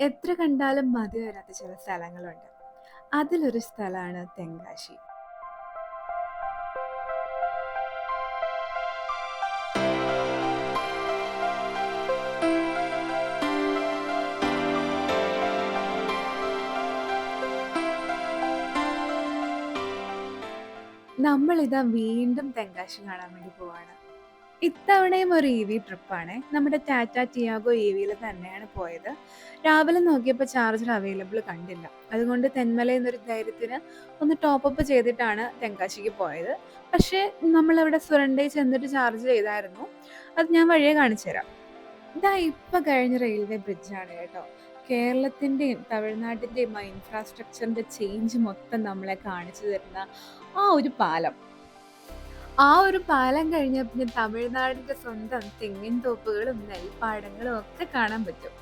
എത്ര കണ്ടാലും മതി വരാത്ത ചില സ്ഥലങ്ങളുണ്ട്. അതിലൊരു സ്ഥലമാണ് തെങ്കാശി. നമ്മളിതാ വീണ്ടും തെങ്കാശി കാണാൻ വേണ്ടി പോവാണ്. ഇത്തവണയും ഒരു ഇ വി ട്രിപ്പാണ്. നമ്മുടെ ടാറ്റ ടിയാഗോ ഇ വിയിൽ തന്നെയാണ് പോയത്. രാവിലെ നോക്കിയപ്പോൾ ചാർജർ അവൈലബിൾ കണ്ടില്ല. അതുകൊണ്ട് തെന്മലയിൽ നിന്നൊരു ധൈര്യത്തിന് ഒന്ന് ടോപ്പ് അപ്പ് ചെയ്തിട്ടാണ് തെങ്കാശിക്ക് പോയത്. പക്ഷേ നമ്മളവിടെ സുരണ്ടയിൽ ചെന്നിട്ട് ചാർജ് ചെയ്തായിരുന്നു. അത് ഞാൻ വഴിയെ കാണിച്ചു തരാം. ഇതാ ഇപ്പൊ കഴിഞ്ഞ റെയിൽവേ ബ്രിഡ്ജാണ് കേട്ടോ. കേരളത്തിന്റെയും തമിഴ്നാട്ടിന്റെയും ഇൻഫ്രാസ്ട്രക്ചറിന്റെ ചേഞ്ച് മൊത്തം നമ്മളെ കാണിച്ചു തരുന്ന ഒരു പാലം. ഒരു പാലം കഴിഞ്ഞാൽ പിന്നെ തമിഴ്നാടിന്റെ സ്വന്തം തെങ്ങിൻ തോപ്പുകളും നെൽപ്പാടങ്ങളും ഒക്കെ കാണാൻ പറ്റും.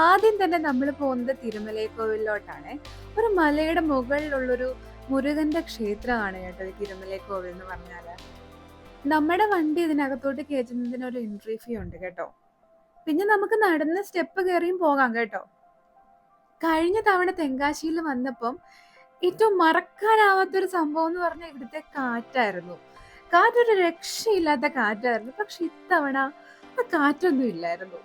ആദ്യം തന്നെ നമ്മൾ പോകുന്നത് തിരുമലൈക്കോവിലോട്ടാണ്. ഒരു മലയുടെ മുകളിലുള്ളൊരു മുരുകന്റെ ക്ഷേത്രമാണ് കേട്ടോ ഈ തിരുമലൈക്കോവിൽ എന്ന് പറഞ്ഞാല്. നമ്മുടെ വണ്ടി ഇതിനകത്തോട്ട് കയറ്റുന്നതിന് ഒരു എൻട്രി ഫീ ഉണ്ട് കേട്ടോ. പിന്നെ നമുക്ക് നടന്ന് സ്റ്റെപ്പ് കയറിയും പോകാം കേട്ടോ. കഴിഞ്ഞ തവണ തെങ്കാശിയിൽ വന്നപ്പം ഏറ്റവും മറക്കാനാവാത്തൊരു സംഭവം എന്ന് പറഞ്ഞാൽ ഇവിടുത്തെ കാറ്റായിരുന്നു. കാറ്റൊരു രക്ഷയില്ലാത്ത കാറ്റായിരുന്നു. പക്ഷെ ഇത്തവണ ആ കാറ്റൊന്നും ഇല്ലായിരുന്നു.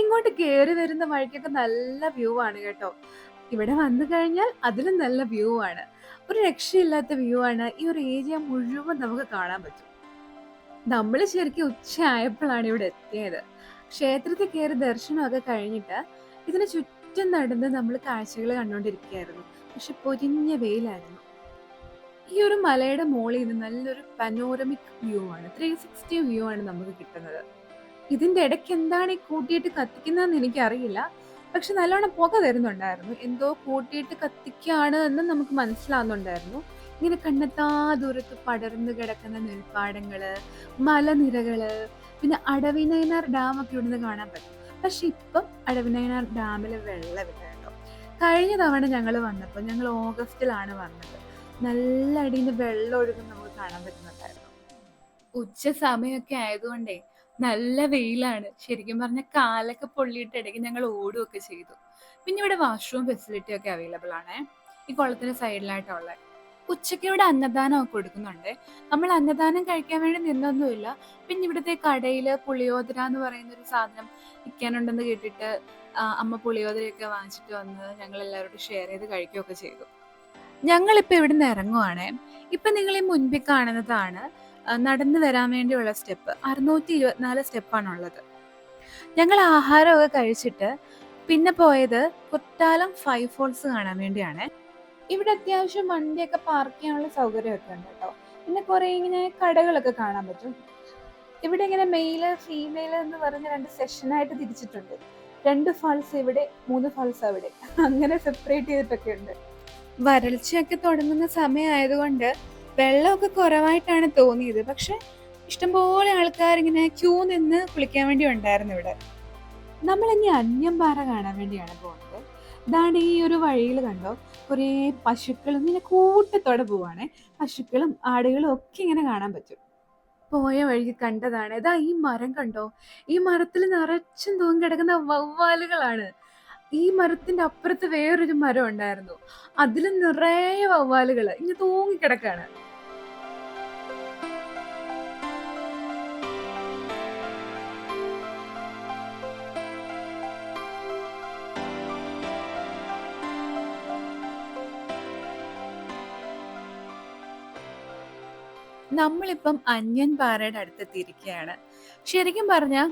ഇങ്ങോട്ട് കയറി വരുന്ന വഴിക്കൊക്കെ നല്ല വ്യൂ ആണ് കേട്ടോ. ഇവിടെ വന്നു കഴിഞ്ഞാൽ അതിലും നല്ല വ്യൂ ആണ്. ഒരു രക്ഷയില്ലാത്ത വ്യൂ ആണ്. ഈ ഒരു ഏരിയ മുഴുവൻ നമുക്ക് കാണാൻ പറ്റും. നമ്മൾ ശരിക്കും ഉച്ചയായപ്പോഴാണ് ഇവിടെ എത്തിയത്. ക്ഷേത്രത്തിൽ കയറി ദർശനമൊക്കെ കഴിഞ്ഞിട്ട് ഇതിന് ചുറ്റും നടന്ന് നമ്മൾ കാഴ്ചകൾ കണ്ടുകൊണ്ടിരിക്കുകയായിരുന്നു. പക്ഷെ പൊരിഞ്ഞ വെയിലായിരുന്നു. ഈ ഒരു മലയുടെ മുകളിൽ നിന്ന് നല്ലൊരു പനോരമിക് വ്യൂ ആണ്, 360 വ്യൂ ആണ് നമുക്ക് കിട്ടുന്നത്. ഇതിന്റെ ഇടയ്ക്ക് എന്താണ് ഈ കൂട്ടിയിട്ട് കത്തിക്കുന്നതെന്ന് എനിക്കറിയില്ല. പക്ഷെ നല്ലോണം പുക തരുന്നുണ്ടായിരുന്നു. എന്തോ കൂട്ടിയിട്ട് കത്തിക്കാണ് എന്ന് നമുക്ക് മനസ്സിലാവുന്നുണ്ടായിരുന്നു. ഇങ്ങനെ കണ്ണെത്താ ദൂരത്ത് പടർന്നു കിടക്കുന്ന നെൽപ്പാടങ്ങള്, മലനിരകള്, പിന്നെ അടവിനയനാർ ഡാം ഒക്കെ ഇവിടുന്ന് കാണാൻ പറ്റും. പക്ഷെ ഇപ്പം അടവിനയനാർ ഡാമില് വെള്ളമില്ല കേട്ടോ. കഴിഞ്ഞ തവണ ഞങ്ങൾ വന്നപ്പോൾ ഞങ്ങൾ ഓഗസ്റ്റിലാണ് വന്നത്. നല്ല അടിയിൽ വെള്ളം ഒഴുകും നമുക്ക് കാണാൻ പറ്റുന്നുണ്ടായിരുന്നു. ഉച്ച സമയമൊക്കെ ആയതുകൊണ്ടേ നല്ല വെയിലാണ്. ശരിക്കും പറഞ്ഞാൽ കാലൊക്കെ പൊള്ളിയിട്ട് ഇടയ്ക്ക് ഞങ്ങൾ ഓടുകയൊക്കെ ചെയ്തു. പിന്നെ ഇവിടെ വാഷ്റൂം ഫെസിലിറ്റി ഒക്കെ അവൈലബിൾ ആണ്. ഈ കുളത്തിന് സൈഡിലായിട്ടുള്ള ഉച്ചയ്ക്ക് ഇവിടെ അന്നദാനം ഒക്കെ കൊടുക്കുന്നുണ്ട്. നമ്മൾ അന്നദാനം കഴിക്കാൻ വേണ്ടി നിന്നൊന്നുമില്ല. പിന്നെ ഇവിടുത്തെ കടയില് പുളിയോദര എന്ന് പറയുന്ന ഒരു സാധനം വിൽക്കാനുണ്ടെന്ന് കേട്ടിട്ട് അമ്മ പുളിയോദരയൊക്കെ വാങ്ങിച്ചിട്ട് വന്ന് ഞങ്ങൾ എല്ലാവരോടും ഷെയർ ചെയ്ത് കഴിക്കുകയൊക്കെ ചെയ്തു. ഞങ്ങളിപ്പോൾ ഇവിടുന്ന് ഇറങ്ങുവാണേ. ഇപ്പൊ നിങ്ങൾ ഈ മുൻപിൽ കാണുന്നതാണ് നടന്നു വരാൻ വേണ്ടിയുള്ള സ്റ്റെപ്പ്. 624 സ്റ്റെപ്പാണുള്ളത്. ഞങ്ങൾ ആഹാരമൊക്കെ കഴിച്ചിട്ട് പിന്നെ പോയത് കുറ്റാലം 5 ഫോൾസ് കാണാൻ വേണ്ടിയാണ്. ഇവിടെ അത്യാവശ്യം വണ്ടിയൊക്കെ പാർക്ക് ചെയ്യാനുള്ള സൗകര്യമൊക്കെ ഉണ്ട് കേട്ടോ. പിന്നെ കുറെ ഇങ്ങനെ കടകളൊക്കെ കാണാൻ പറ്റും. ഇവിടെ ഇങ്ങനെ മെയില് ഫീമെയിൽ എന്ന് പറഞ്ഞ് 2 സെഷനായിട്ട് തിരിച്ചിട്ടുണ്ട്. 2 ഫാൾസ് ഇവിടെ, 3 ഫാൾസ് അവിടെ, അങ്ങനെ സെപ്പറേറ്റ് ചെയ്തിട്ടൊക്കെ ഉണ്ട്. വരൾച്ചയൊക്കെ തുടങ്ങുന്ന സമയമായതുകൊണ്ട് വെള്ളമൊക്കെ കുറവായിട്ടാണ് തോന്നിയത്. പക്ഷെ ഇഷ്ടംപോലെ ആൾക്കാർ ഇങ്ങനെ ക്യൂ നിന്ന് കുളിക്കാൻ വേണ്ടി ഉണ്ടായിരുന്നു ഇവിടെ. നമ്മൾ ഇനി അന്യംപാറ കാണാൻ വേണ്ടിയാണ് പോകുന്നത്. ഇതാണ് ഈ ഒരു വഴിയിൽ കണ്ടോ, കുറേ പശുക്കൾ ഇങ്ങനെ കൂട്ടത്തോടെ പോവാണ്. പശുക്കളും ആടുകളും ഒക്കെ ഇങ്ങനെ കാണാൻ പറ്റും. പോയ വഴിക്ക് കണ്ടതാണ്. ഇതാ ഈ മരം കണ്ടോ, ഈ മരത്തിൽ നിറച്ചും തൂങ്ങി കിടക്കുന്ന വവ്വാലുകളാണ്. ഈ മരത്തിന്റെ അപ്പുറത്ത് വേറൊരു മരം ഉണ്ടായിരുന്നു. അതിൽ നിറയെ വവ്വാലുകള് ഇങ്ങനെ തൂങ്ങിക്കിടക്കാണ്. നമ്മളിപ്പം അന്യൻ പാറയുടെ അടുത്തെത്തിയിരിക്കുകയാണ്. ശരിക്കും പറഞ്ഞാൽ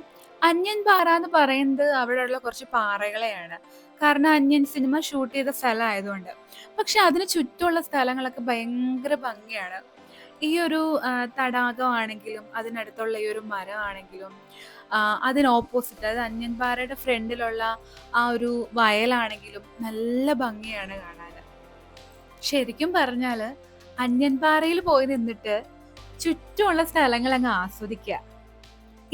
അന്യൻ പാറ എന്ന് പറയുന്നത് അവിടെയുള്ള കുറച്ച് പാറകളെയാണ്. കാരണം അന്യൻ സിനിമ ഷൂട്ട് ചെയ്ത സ്ഥലമായതുകൊണ്ട്. പക്ഷെ അതിന് ചുറ്റുമുള്ള സ്ഥലങ്ങളൊക്കെ ഭയങ്കര ഭംഗിയാണ്. ഈ ഒരു തടാകമാണെങ്കിലും അതിനടുത്തുള്ള ഈ ഒരു മരമാണെങ്കിലും അതിന് ഓപ്പോസിറ്റ്, അതായത് അന്യൻ പാറയുടെ ഫ്രണ്ടിലുള്ള ആ ഒരു വയലാണെങ്കിലും നല്ല ഭംഗിയാണ് കാണാൻ. ശരിക്കും പറഞ്ഞാല് അന്യൻപാറയിൽ പോയി നിന്നിട്ട് ചുറ്റുമുള്ള സ്ഥലങ്ങൾ അങ്ങ് ആസ്വദിക്കുക.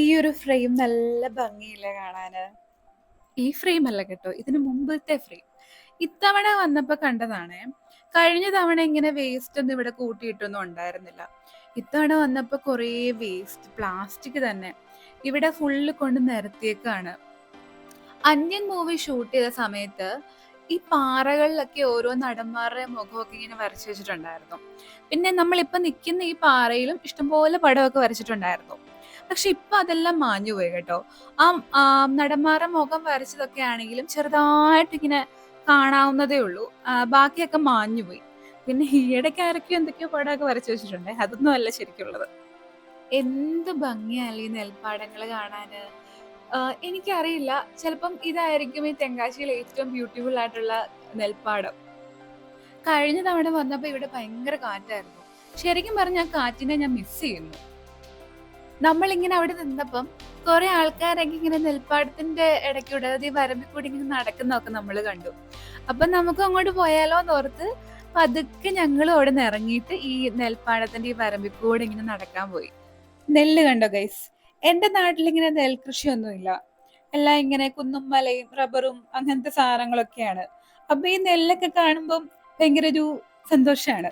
ഈ ഒരു ഫ്രെയിം നല്ല ഭംഗിയില്ല കാണാന്. ഈ ഫ്രെയിം അല്ല കേട്ടോ, ഇതിന് മുമ്പത്തെ ഫ്രെയിം. ഇത്തവണ വന്നപ്പോ കണ്ടതാണ്. കഴിഞ്ഞ തവണ ഇങ്ങനെ വേസ്റ്റ് ഒന്നും ഇവിടെ കൂട്ടിയിട്ടൊന്നും ഉണ്ടായിരുന്നില്ല. ഇത്തവണ വന്നപ്പോ കുറേ വേസ്റ്റ് പ്ലാസ്റ്റിക് തന്നെ ഇവിടെ ഫുള്ള് കൊണ്ട് നിരത്തിയേക്കാണ്. അന്യൻ മൂവി ഷൂട്ട് ചെയ്ത സമയത്ത് ഈ പാറകളിലൊക്കെ ഓരോ നടന്മാരുടെ മുഖമൊക്കെ ഇങ്ങനെ വരച്ചു വെച്ചിട്ടുണ്ടായിരുന്നു. പിന്നെ നമ്മളിപ്പോ നിൽക്കുന്ന ഈ പാറയിലും ഇഷ്ടംപോലെ പടമൊക്കെ വരച്ചിട്ടുണ്ടായിരുന്നു. പക്ഷെ ഇപ്പൊ അതെല്ലാം മാഞ്ഞു പോയി കേട്ടോ. ആ ആ നടന്മാരുടെ മുഖം വരച്ചതൊക്കെ ആണെങ്കിലും ചെറുതായിട്ട് ഇങ്ങനെ കാണാവുന്നതേ ഉള്ളൂ. ബാക്കിയൊക്കെ മാഞ്ഞു പോയി. പിന്നെ ഈയിടയ്ക്ക് ആരൊക്കെയോ എന്തൊക്കെയോ പടമൊക്കെ വരച്ചു വെച്ചിട്ടുണ്ട്. അതൊന്നും അല്ല ശരിക്കുള്ളത്. എന്ത് ഭംഗിയല്ലേ ഈ നെൽപ്പാടങ്ങള് കാണാന്. എനിക്കറിയില്ല. ചിലപ്പം ഇതായിരിക്കും ഈ തെങ്കാശിയിലെ ഏറ്റവും ബ്യൂട്ടിഫുൾ ആയിട്ടുള്ള നെൽപ്പാടം. കഴിഞ്ഞ തവണ വന്നപ്പോ ഇവിടെ ഭയങ്കര കാറ്റായിരുന്നു. ശരിക്കും പറഞ്ഞാ ആ കാറ്റിനെ ഞാൻ മിസ് ചെയ്യുന്നു. നമ്മളിങ്ങനെ അവിടെ നിന്നപ്പം കുറെ ആൾക്കാരൊക്കെ ഇങ്ങനെ നെൽപ്പാടത്തിന്റെ ഇടയ്ക്കൂടെ, അതായത് ഈ വരമ്പിൽ കൂടി ഇങ്ങനെ നടക്കുന്നതൊക്കെ നമ്മൾ കണ്ടു. അപ്പൊ നമുക്ക് അങ്ങോട്ട് പോയാലോ എന്നോർത്ത് പതുക്കെ ഞങ്ങളും അവിടെ നിന്ന് ഇറങ്ങിയിട്ട് ഈ നെൽപ്പാടത്തിന്റെ ഈ വരമ്പിൽ കൂടെ ഇങ്ങനെ നടക്കാൻ പോയി. നെല്ല് കണ്ടോ ഗൈസ്? എന്റെ നാട്ടിൽ ഇങ്ങനെ നെൽകൃഷിയൊന്നുമില്ല. എല്ലാം ഇങ്ങനെ കുന്നും മലയും റബ്ബറും അങ്ങനത്തെ സാധനങ്ങളൊക്കെയാണ്. അപ്പൊ ഈ നെല്ലൊക്കെ കാണുമ്പം ഭയങ്കര ഒരു സന്തോഷാണ്.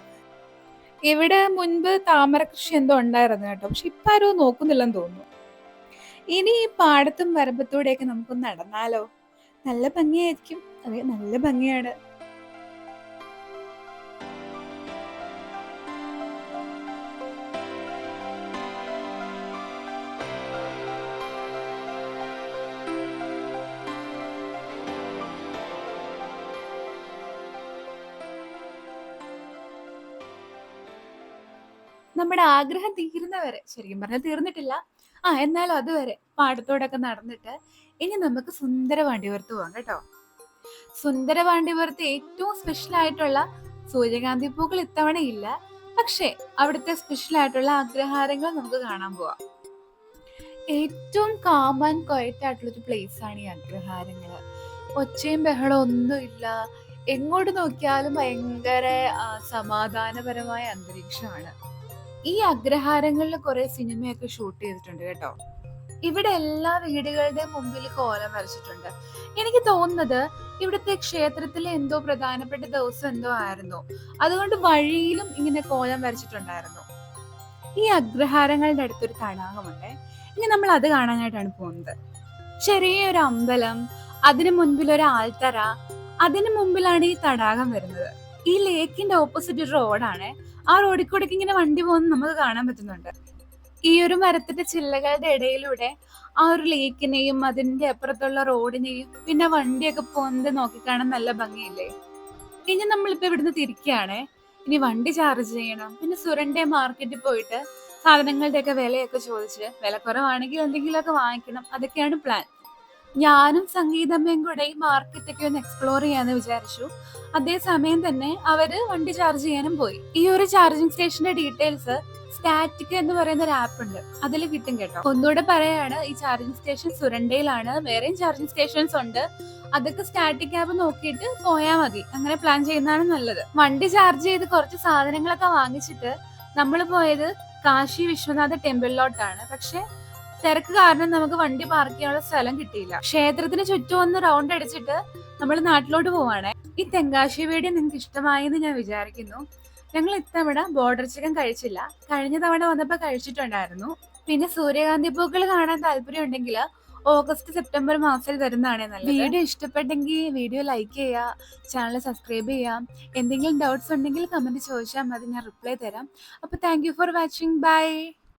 ഇവിടെ മുൻപ് താമര കൃഷി എന്തോ ഉണ്ടായിരുന്നു കേട്ടോ. പക്ഷെ ഇപ്പൊ ആരും നോക്കുന്നില്ലെന്ന് തോന്നുന്നു. ഇനി ഈ പാടത്തും വരമ്പത്തൂടെയൊക്കെ നമുക്കൊന്ന് നടന്നാലോ? നല്ല ഭംഗിയായിരിക്കും. അതെ, നല്ല ഭംഗിയാണ്. നമ്മുടെ ആഗ്രഹം തീരുന്നവരെ, ശരിക്കും പറഞ്ഞാൽ തീർന്നിട്ടില്ല, എന്നാലും അതുവരെ പാടത്തോടൊക്കെ നടന്നിട്ട് ഇനി നമുക്ക് സുന്ദരപാണ്ടിപുരത്ത് പോവാം കേട്ടോ. സുന്ദരപാണ്ടിപുരത്ത് ഏറ്റവും സ്പെഷ്യൽ ആയിട്ടുള്ള സൂര്യകാന്തി പൂക്കൾ ഇത്തവണ ഇല്ല. പക്ഷെ അവിടുത്തെ സ്പെഷ്യൽ ആയിട്ടുള്ള അഗ്രഹാരങ്ങൾ നമുക്ക് കാണാൻ പോവാം. ഏറ്റവും കാം ആൻഡ് ക്വയറ്റ് ആയിട്ടുള്ള ഒരു പ്ലേസ് ആണ് ഈ അഗ്രഹാരങ്ങള്. ഒച്ചയും ബഹളവും ഒന്നുമില്ല. എങ്ങോട്ട് നോക്കിയാലും ഭയങ്കര സമാധാനപരമായ അന്തരീക്ഷമാണ്. ഈ അഗ്രഹാരങ്ങളിൽ കുറെ സിനിമയൊക്കെ ഷൂട്ട് ചെയ്തിട്ടുണ്ട് കേട്ടോ. ഇവിടെ എല്ലാ വീടുകളുടെ മുമ്പിൽ കോലം വരച്ചിട്ടുണ്ട്. എനിക്ക് തോന്നുന്നത് ഇവിടുത്തെ ക്ഷേത്രത്തിലെ എന്തോ പ്രധാനപ്പെട്ട ദിവസം എന്തോ ആയിരുന്നു. അതുകൊണ്ട് വഴിയിലും ഇങ്ങനെ കോലം വരച്ചിട്ടുണ്ടായിരുന്നു. ഈ അഗ്രഹാരങ്ങളുടെ അടുത്തൊരു തടാകമുണ്ട്. ഇനി നമ്മൾ അത് കാണാനായിട്ടാണ് പോകുന്നത്. ചെറിയൊരു അമ്പലം, അതിനു മുൻപിൽ ഒരു ആൽത്തറ, അതിനു മുമ്പിലാണ് ഈ തടാകം വരുന്നത്. ഈ ലേക്കിന്റെ ഓപ്പോസിറ്റ് ഒരു റോഡാണ്. ആ റോഡിൽ കൂടെ ഇങ്ങനെ വണ്ടി പോകുന്നത് നമുക്ക് കാണാൻ പറ്റുന്നുണ്ട്. ഈ ഒരു മരത്തിന്റെ ചില്ലകളുടെ ഇടയിലൂടെ ആ ഒരു ലേക്കിനെയും അതിന്റെ അപ്പുറത്തുള്ള റോഡിനെയും പിന്നെ വണ്ടിയൊക്കെ പോകുന്നത് നോക്കിക്കാണാൻ നല്ല ഭംഗിയില്ലേ? ഇനി നമ്മളിപ്പോ ഇവിടുന്ന് തിരിക്കുകയാണേ. ഇനി വണ്ടി ചാർജ് ചെയ്യണം. പിന്നെ സുരണ്ടെ മാർക്കറ്റിൽ പോയിട്ട് സാധനങ്ങളുടെ ഒക്കെ വിലയൊക്കെ ചോദിച്ച് വില കുറവാണെങ്കിൽ എന്തെങ്കിലുമൊക്കെ വാങ്ങിക്കണം. അതൊക്കെയാണ് പ്ലാൻ. ഞാനും സംഗീതമ്മയും കൂടെ ഈ മാർക്കറ്റൊക്കെ ഒന്ന് എക്സ്പ്ലോർ ചെയ്യാന്ന് വിചാരിച്ചു. അതേസമയം തന്നെ അവര് വണ്ടി ചാർജ് ചെയ്യാനും പോയി. ഈ ഒരു ചാർജിങ് സ്റ്റേഷന്റെ ഡീറ്റെയിൽസ് സ്റ്റാറ്റിക് എന്ന് പറയുന്ന ഒരു ആപ്പ് ഉണ്ട്, അതിൽ കിട്ടും കേട്ടോ. ഒന്നുകൂടെ പറയാണ്, ഈ ചാർജിങ് സ്റ്റേഷൻ സുരണ്ടയിലാണ്. വേറെയും ചാർജിങ് സ്റ്റേഷൻസ് ഉണ്ട്. അതൊക്കെ സ്റ്റാറ്റിക് ആപ്പ് നോക്കിയിട്ട് പോയാൽ മതി. അങ്ങനെ പ്ലാൻ ചെയ്യുന്നതാണ് നല്ലത്. വണ്ടി ചാർജ് ചെയ്ത് കുറച്ച് സാധനങ്ങളൊക്കെ വാങ്ങിച്ചിട്ട് നമ്മൾ പോയത് കാശി വിശ്വനാഥ ടെമ്പിളിലോട്ടാണ്. പക്ഷെ തിരക്ക് കാരണം നമുക്ക് വണ്ടി പാർക്ക് ചെയ്യാനുള്ള സ്ഥലം കിട്ടിയില്ല. ക്ഷേത്രത്തിന് ചുറ്റും ഒന്ന് റൗണ്ട് അടിച്ചിട്ട് നമ്മൾ നാട്ടിലോട്ട് പോവാണ്. ഈ തെങ്കാശി വീഡിയോ നിങ്ങൾക്ക് ഇഷ്ടമായി എന്ന് ഞാൻ വിചാരിക്കുന്നു. ഞങ്ങൾ ഇത്തവണ ബോർഡർ ചിക്കൻ കഴിച്ചില്ല. കഴിഞ്ഞ തവണ വന്നപ്പോ കഴിച്ചിട്ടുണ്ടായിരുന്നു. പിന്നെ സൂര്യകാന്തി പൂക്കൾ കാണാൻ താല്പര്യം ഉണ്ടെങ്കിൽ ഓഗസ്റ്റ് സെപ്റ്റംബർ മാസത്തിൽ വരുന്നതാണ് നല്ലത്. വീഡിയോ ഇഷ്ടപ്പെട്ടെങ്കിൽ വീഡിയോ ലൈക്ക് ചെയ്യുക, ചാനൽ സബ്സ്ക്രൈബ് ചെയ്യാം. എന്തെങ്കിലും ഡൗട്ട്സ് ഉണ്ടെങ്കിൽ കമന്റ് ചോദിച്ചാൽ മതി, ഞാൻ റിപ്ലൈ തരാം. അപ്പൊ thank you for watching. By.